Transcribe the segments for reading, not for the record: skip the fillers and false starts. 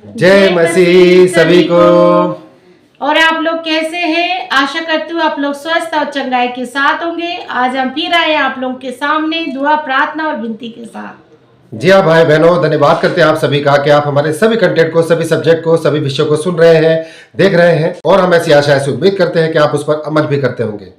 जय मसीह सभी को। और आप लोग कैसे हैं? आशा करती हूँ आप लोग स्वस्थ और चंगाई के साथ होंगे। आज हम फिर आए हैं आप लोगों के सामने दुआ, प्रार्थना और विनती के साथ। जी हाँ भाई बहनों, धन्यवाद करते हैं आप सभी का कि आप हमारे सभी कंटेंट को, सभी सब्जेक्ट को, सभी विषयों को सुन रहे हैं, देख रहे हैं और हम ऐसी आशा ऐसी उम्मीद करते हैं कि आप उस पर अमल भी करते होंगे।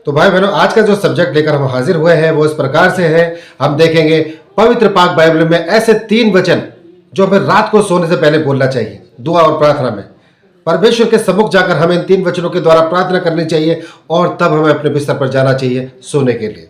तो भाई बहनों, आज का जो सब्जेक्ट लेकर हम हाजिर हुए हैं वो इस प्रकार से है। हम देखेंगे पवित्र पाक बाइबल में ऐसे 3 वचन जो हमें रात को सोने से पहले बोलना चाहिए दुआ और प्रार्थना में। परमेश्वर के सम्मुख जाकर हमें इन 3 वचनों के द्वारा प्रार्थना करनी चाहिए और तब हमें अपने बिस्तर पर जाना चाहिए सोने के लिए।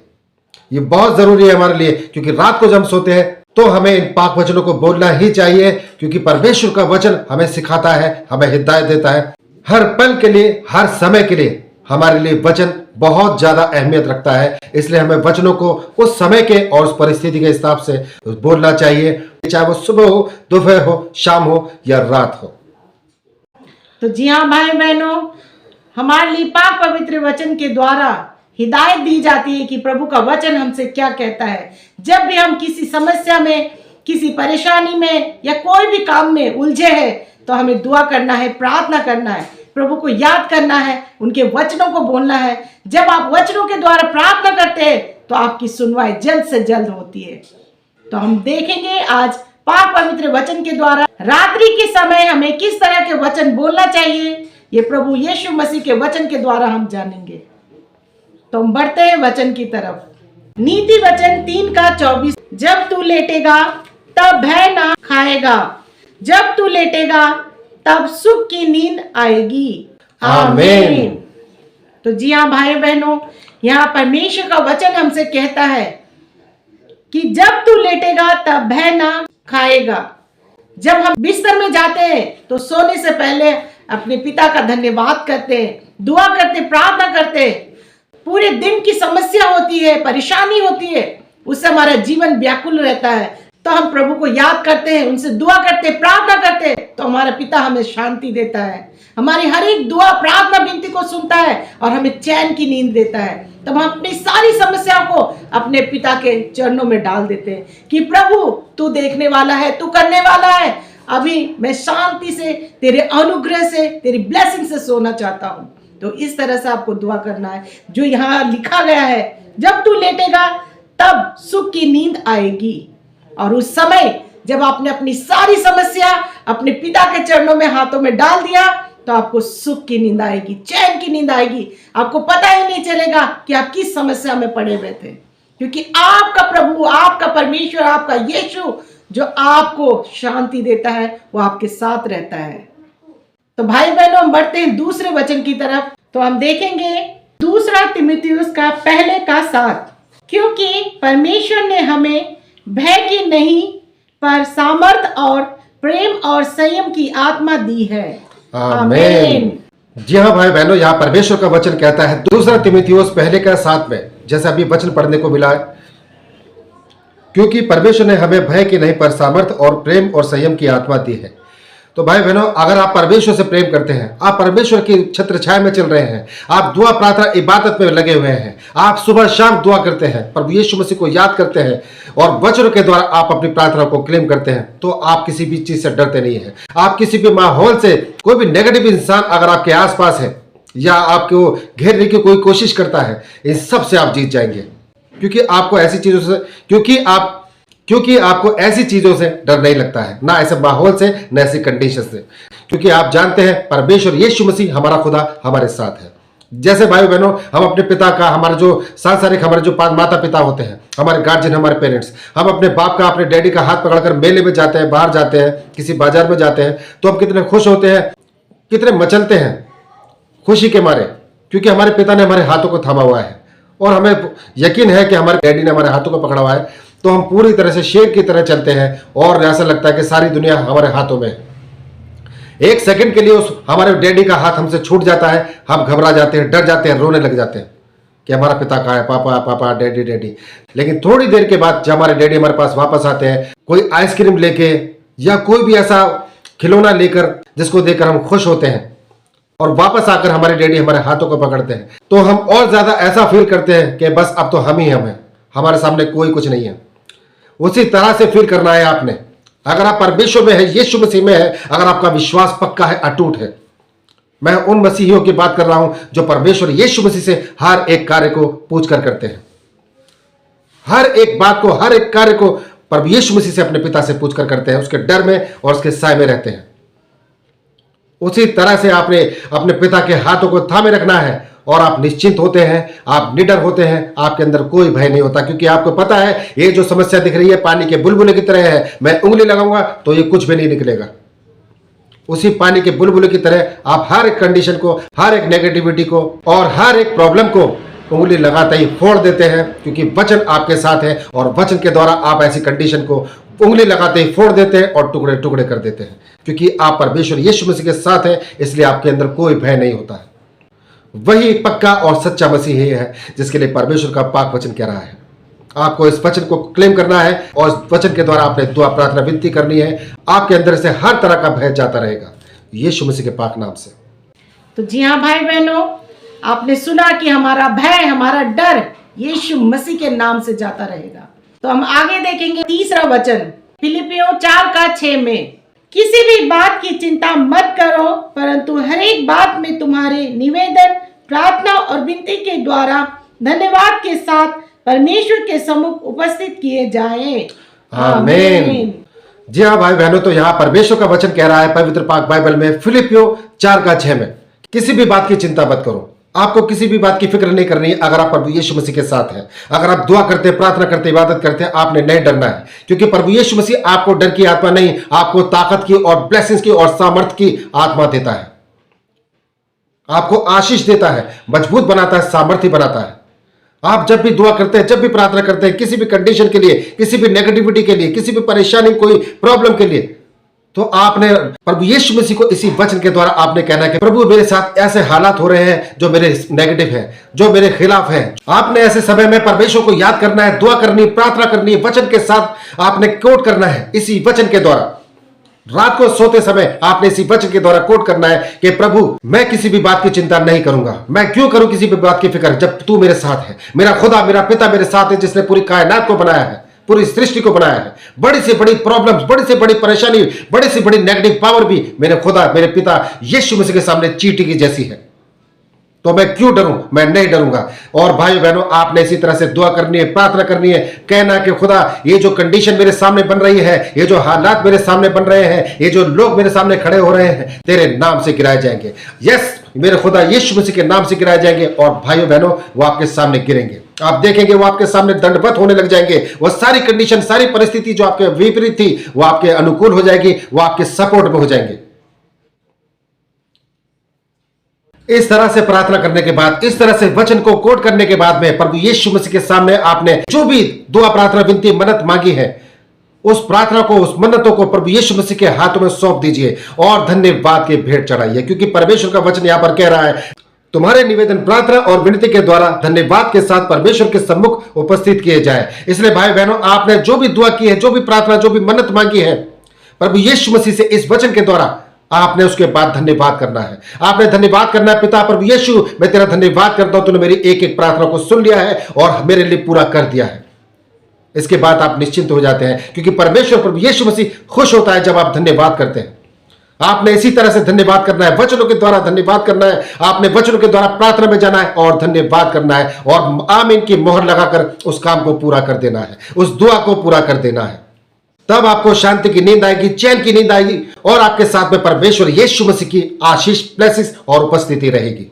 ये बहुत जरूरी है हमारे लिए, क्योंकि रात को जब हम सोते हैं तो हमें इन पाक वचनों को बोलना ही चाहिए, क्योंकि परमेश्वर का वचन हमें सिखाता है, हमें हिदायत देता है। हर पल के लिए, हर समय के लिए हमारे लिए वचन बहुत ज्यादा अहमियत रखता है। इसलिए हमें वचनों को उस समय के और उस परिस्थिति के हिसाब से बोलना चाहिए, चाहे वो सुबह हो, दोपहर हो, शाम हो या रात हो। तो जी हाँ भाई बहनों, हमारे लिए पाक पवित्र वचन के द्वारा हिदायत दी जाती है कि प्रभु का वचन हमसे क्या कहता है। जब भी हम किसी समस्या में, किसी परेशानी में या कोई भी काम में उलझे हैं तो हमें दुआ करना है, प्रार्थना करना है, प्रभु को याद करना है, उनके वचनों को बोलना है। जब आप वचनों के द्वारा प्रार्थना करते हैं तो आपकी सुनवाई जल्द से जल्द होती है। तो हम देखेंगे आज पाक पवित्र वचन के द्वारा रात्रि के समय हमें किस तरह के वचन बोलना चाहिए, ये प्रभु यीशु मसीह के वचन के द्वारा हम जानेंगे। तो हम बढ़ते हैं वचन की तरफ। नीति वचन 3:24, जब तू लेटेगा तब भय ना खाएगा, जब तू लेटेगा तब सुख की नींद आएगी। आमीन। तो जी हाँ भाई बहनों, यहाँ परमेश्वर का वचन हमसे कहता है कि जब तू लेटेगा तब भय ना खाएगा। जब हम बिस्तर में जाते हैं तो सोने से पहले अपने पिता का धन्यवाद करते हैं, दुआ करते, प्रार्थना करते हैं। पूरे दिन की समस्या होती है, परेशानी होती है, उससे हमारा जीवन व्याकुल रहता है। तो हम प्रभु को याद करते हैं, उनसे दुआ करते, प्रार्थना करते, तो हमारा पिता हमें शांति देता है, हमारी हर एक दुआ, प्रार्थना, विनती को सुनता है और हमें चैन की नींद देता है। तब हम अपनी सारी समस्याओं को अपने पिता के चरणों में डाल देते हैं कि प्रभु तू देखने वाला है, तू करने वाला है। अभी मैं शांति से, तेरे अनुग्रह से, तेरी ब्लेसिंग से सोना चाहता हूँ। तो इस तरह से आपको दुआ करना है जो यहाँ लिखा गया है, जब तू लेटेगा तब सुख की नींद आएगी। और उस समय जब आपने अपनी सारी समस्या अपने पिता के चरणों में, हाथों में डाल दिया, तो आपको सुख की नींद आएगी, चैन की नींद आएगी। आपको पता ही नहीं चलेगा कि आप किस समस्या में पड़े हुए थे, क्योंकि आपका प्रभु, आपका परमेश्वर, आपका यीशु जो आपको शांति देता है वो आपके साथ रहता है। तो भाई बहनों, हम बढ़ते हैं दूसरे वचन की तरफ। तो हम देखेंगे 2 तीमुथियुस का 1:7, क्योंकि परमेश्वर ने हमें भय की नहीं पर सामर्थ और प्रेम और संयम की आत्मा दी है। आमीन। जी हाँ भाई बहनों, यहाँ परमेश्वर का वचन कहता है 2 तीमुथियुस 1:7 में, जैसे अभी वचन पढ़ने को मिला है, क्योंकि परमेश्वर ने हमें भय की नहीं पर सामर्थ और प्रेम और संयम की आत्मा दी है। तो भाई बहनों, अगर आप परमेश्वर से प्रेम करते हैं, आप परमेश्वर की छत्र छाया में चल रहे हैं, आप दुआ, प्रार्थना, इबादत में लगे हुए हैं, आप सुबह शाम दुआ करते हैं, प्रभु यीशु मसीह को याद करते हैं और वचनों के द्वारा आप अपनी प्रार्थना को क्लेम करते हैं, तो आप किसी भी चीज से डरते नहीं हैं। आप किसी भी माहौल से, कोई भी नेगेटिव इंसान अगर आपके आसपास है या आपको घेरने की कोई कोशिश करता है, इन सब से आप जीत जाएंगे, क्योंकि आपको ऐसी चीजों से, क्योंकि आपको ऐसी चीजों से डर नहीं लगता है, ना ऐसे माहौल से, ना ऐसी कंडीशन से, क्योंकि आप जानते हैं परमेश्वर यीशु मसीह हमारा खुदा हमारे साथ है। जैसे भाई बहनों, हम अपने पिता का, हमारे जो सांसारिक, हमारे जो माता पिता होते हैं, हमारे गार्जियन, हमारे पेरेंट्स, हम अपने बाप का, अपने डैडी का हाथ पकड़कर मेले में जाते हैं, बाहर जाते हैं, किसी बाजार में जाते हैं, तो हम कितने खुश होते हैं, कितने मचलते हैं खुशी के मारे, क्योंकि हमारे पिता ने हमारे हाथों को थामा हुआ है और हमें यकीन है कि हमारे डैडी ने हमारे हाथों को पकड़ा हुआ है। तो हम पूरी तरह से शेर की तरह चलते हैं और ऐसा लगता है कि सारी दुनिया हमारे हाथों में है। एक सेकंड के लिए उस हमारे डैडी का हाथ हमसे छूट जाता है, हम घबरा जाते हैं, डर जाते हैं, रोने लग जाते हैं कि हमारा पिता कहाँ है, पापा पापा, डैडी डैडी। लेकिन थोड़ी देर के बाद जब हमारे डैडी हमारे पास वापस आते हैं, कोई आइसक्रीम लेके या कोई भी ऐसा खिलौना लेकर जिसको देखकर हम खुश होते हैं, और वापस आकर हमारे डैडी हमारे हाथों को पकड़ते हैं, तो हम और ज्यादा ऐसा फील करते हैं कि बस अब तो हम ही हम हैं, हमारे सामने कोई कुछ नहीं है। उसी तरह से फील करना है आपने। अगर आप परमेश्वर में है, यीशु मसीह में है, अगर आपका विश्वास पक्का है, अटूट है। मैं उन मसीहियों की बात कर रहा हूं जो परमेश्वर यीशु मसीह से हर एक कार्य को पूछ कर करते हैं, हर एक बात को, हर एक कार्य को प्रभु यीशु मसीह से अपने पिता से पूछ कर करते हैं, उसके डर में और उसके साय में रहते हैं। उसी तरह से आपने अपने पिता के हाथों को थामे रखना है और आप निश्चिंत होते हैं, आप निडर होते हैं, आपके अंदर कोई भय नहीं होता, क्योंकि आपको पता है ये जो समस्या दिख रही है पानी के बुलबुले की तरह है, मैं उंगली लगाऊंगा तो ये कुछ भी नहीं निकलेगा। उसी पानी के बुलबुले की तरह आप हर एक कंडीशन को, हर एक नेगेटिविटी को और हर एक प्रॉब्लम को उंगली लगाते ही फोड़ देते हैं, क्योंकि वचन आपके साथ है और वचन के द्वारा आप ऐसी कंडीशन को उंगली लगाते ही फोड़ देते हैं और टुकड़े टुकड़े कर देते हैं, क्योंकि आप परमेश्वर यीशु मसीह के साथ हैं, इसलिए आपके अंदर कोई भय नहीं होता है। वही पक्का और सच्चा मसीह ही है जिसके लिए परमेश्वर का पाक वचन कह रहा है। आपको इस वचन को क्लेम करना है और इस वचन के द्वारा आपने दुआ, प्रार्थना, विनती करनी है। आपके अंदर से हर तरह का भय जाता रहेगा यीशु मसीह के पाक नाम से। तो जी हाँ भाई बहनों, आपने सुना कि हमारा भय, हमारा डर यीशु मसीह के नाम से जाता रहेगा। तो हम आगे देखेंगे तीसरा वचन फिलिपियों 4:6 में, किसी भी बात की चिंता मत करो, परंतु हर एक बात में तुम्हारे निवेदन, प्रार्थना और विनती के द्वारा धन्यवाद के साथ परमेश्वर के सम्मुख उपस्थित किए जाएं। आमीन। जी हाँ भाई बहनों, तो यहाँ परमेश्वर का वचन कह रहा है पवित्र पाक बाइबल में फिलिपियों 4:6 में, किसी भी बात की चिंता मत करो। आपको किसी भी बात की फिक्र नहीं करनी है। अगर आप प्रभु यीशु मसीह के साथ हैं, अगर आप दुआ करते, प्रार्थना करते, इबादत करते हैं, आपने नहीं डरना है, क्योंकि प्रभु यीशु मसीह आपको डर की आत्मा नहीं, आपको ताकत की और ब्लेसिंग्स की और सामर्थ की आत्मा देता है। आपको आशीष देता है, मजबूत बनाता है, सामर्थ्य बनाता है। आप जब भी दुआ करते हैं, जब भी प्रार्थना करते हैं, किसी भी कंडीशन के लिए, किसी भी नेगेटिविटी के लिए, किसी भी परेशानी, कोई प्रॉब्लम के लिए, तो आपने प्रभु यीशु मसीह को इसी वचन के द्वारा आपने कहना है कि प्रभु मेरे साथ ऐसे हालात हो रहे हैं जो मेरे नेगेटिव हैं, जो मेरे खिलाफ हैं। आपने ऐसे समय में परमेश्वर को याद करना है, दुआ करनी, प्रार्थना करनी, वचन के साथ आपने कोट करना है इसी वचन के द्वारा। रात को सोते समय आपने इसी वचन के द्वारा कोट करना है कि प्रभु मैं किसी भी बात की चिंता नहीं करूंगा। मैं क्यों करूं किसी भी बात की फिक्र, जब तू मेरे साथ है। मेरा खुदा, मेरा पिता मेरे साथ है, जिसने पूरी कायनात को बनाया है, पूरी सृष्टि को बनाया है। बड़ी से बड़ी प्रॉब्लम्स, बड़ी से बड़ी परेशानी, बड़ी से बड़ी नेगेटिव पावर भी मेरे खुदा, मेरे पिता यीशु मसीह के सामने चींटी की जैसी है। तो मैं क्यों डरूं? मैं नहीं डरूंगा। और भाई बहनों, आपने इसी तरह से दुआ करनी है, प्रार्थना करनी है, कहना कि खुदा ये जो कंडीशन मेरे सामने बन रही है, ये जो हालात मेरे सामने बन रहे हैं, ये जो लोग मेरे सामने खड़े हो रहे हैं, तेरे नाम से गिराए जाएंगे। यस, मेरे खुदा यीशु मसीह के नाम से गिराए जाएंगे और भाइयों बहनों वो आपके सामने गिरेंगे। आप देखेंगे वो आपके सामने दंडवत होने लग जाएंगे। वो सारी कंडीशन, सारी परिस्थिति जो आपके विपरीत थी वो आपके अनुकूल हो जाएगी, वो आपके सपोर्ट में हो जाएंगे। इस तरह से प्रार्थना करने के बाद, इस तरह से वचन को कोट करने के बाद में प्रभु यीशु मसीह के सामने आपने जो भी दुआ, प्रार्थना, विनती, मन्नत मांगी है, उस प्रार्थना को, उस मन्नतों को प्रभु यीशु मसीह के हाथों में सौंप दीजिए और धन्यवाद की भेंट चढ़ाइए। क्योंकि परमेश्वर का वचन यहां पर कह रहा है तुम्हारे निवेदन, प्रार्थना और विनती के द्वारा धन्यवाद के साथ परमेश्वर के सम्मुख उपस्थित किए जाए। इसलिए भाई बहनों, आपने जो भी दुआ की है, जो भी प्रार्थना, जो भी मन्नत मांगी है प्रभु यीशु मसीह से इस वचन के द्वारा, आपने उसके बाद धन्यवाद करना है। आपने धन्यवाद करना है, पिता प्रभु यीशु मैं तेरा धन्यवाद करता हूं, तूने मेरी एक एक प्रार्थना को सुन लिया है और मेरे लिए पूरा कर दिया है। इसके बाद आप निश्चिंत हो जाते हैं, क्योंकि परमेश्वर प्रभु यीशु मसीह खुश होता है जब आप धन्यवाद करते हैं। आपने इसी तरह से धन्यवाद करना है, वचनों के द्वारा धन्यवाद करना है। आपने वचनों के द्वारा प्रार्थना में जाना है और धन्यवाद करना है और आमीन की मोहर लगाकर उस काम को पूरा कर देना है, उस दुआ को पूरा कर देना है। तब आपको शांति की नींद आएगी, चैन की नींद आएगी और आपके साथ में परमेश्वर यीशु मसीह की आशीष, ब्लेसिंग्स और उपस्थिति रहेगी।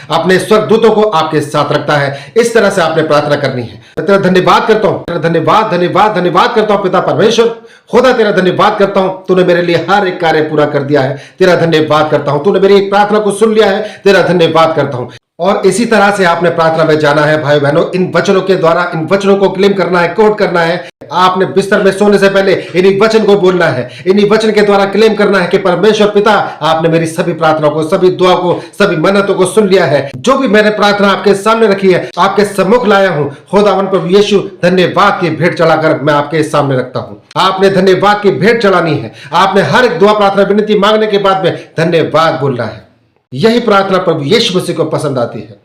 अपने स्वर्गदूतों को आपके साथ रखता है। इस तरह से आपने प्रार्थना करनी है। तेरा धन्यवाद करता हूं, तेरा धन्यवाद धन्यवाद धन्यवाद करता हूं पिता परमेश्वर। खुदा तेरा धन्यवाद करता हूं, तूने मेरे लिए हर एक कार्य पूरा कर दिया है। तेरा धन्यवाद करता हूं, तूने मेरी एक प्रार्थना को सुन लिया है। तेरा धन्यवाद करता हूं। और इसी तरह से आपने प्रार्थना में जाना है भाई बहनों। इन वचनों के द्वारा, इन वचनों को क्लेम करना है, कोट करना है। आपने बिस्तर में सोने से पहले इन्हीं वचन को बोलना है, इन्हीं वचन के द्वारा क्लेम करना है कि परमेश्वर पिता, आपने मेरी सभी प्रार्थनाओं को, सभी दुआ को, सभी मन्नतों को सुन लिया है। जो भी मैंने प्रार्थना आपके सामने रखी है, आपके सम्मुख लाया हूं, खुदावन प्रभु यीशु धन्यवाद की भेंट चढ़ाकर मैं आपके सामने रखता हूं। आपने धन्यवाद की भेंट चढ़ानी है। आपने हर एक दुआ, प्रार्थना, विनती मांगने के बाद में धन्यवाद बोलना है। यही प्रार्थना प्रभु यीशु मसीह को पसंद आती है।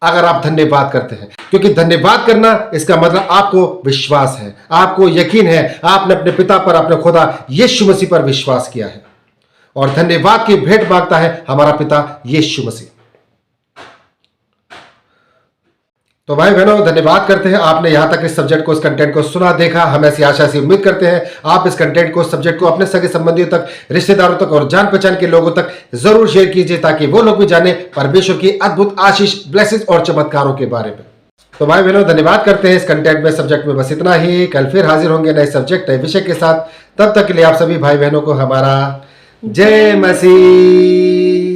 अगर आप धन्यवाद करते हैं, क्योंकि धन्यवाद करना इसका मतलब आपको विश्वास है, आपको यकीन है, आपने अपने पिता पर, अपने खुदा यीशु मसीह पर विश्वास किया है और धन्यवाद की भेंट मांगता है हमारा पिता यीशु मसीह। तो भाई बहनों, धन्यवाद करते हैं आपने यहां तक इस सब्जेक्ट को, इस कंटेंट को सुना, देखा। हम ऐसी आशा से उम्मीद करते हैं आप इस कंटेंट को, सब्जेक्ट को अपने सगे संबंधियों तक, रिश्तेदारों तक और जान पहचान के लोगों तक जरूर शेयर कीजिए, ताकि वो लोग भी जाने परमेश्वर की अद्भुत आशीष, ब्लेसिंग्स और चमत्कारों के बारे में। तो भाई बहनों, धन्यवाद करते हैं इस कंटेंट में, सब्जेक्ट में बस इतना ही। कल फिर हाजिर होंगे नए सब्जेक्ट, नए विषय के साथ। तब तक के लिए आप सभी भाई बहनों को हमारा जय मसीह।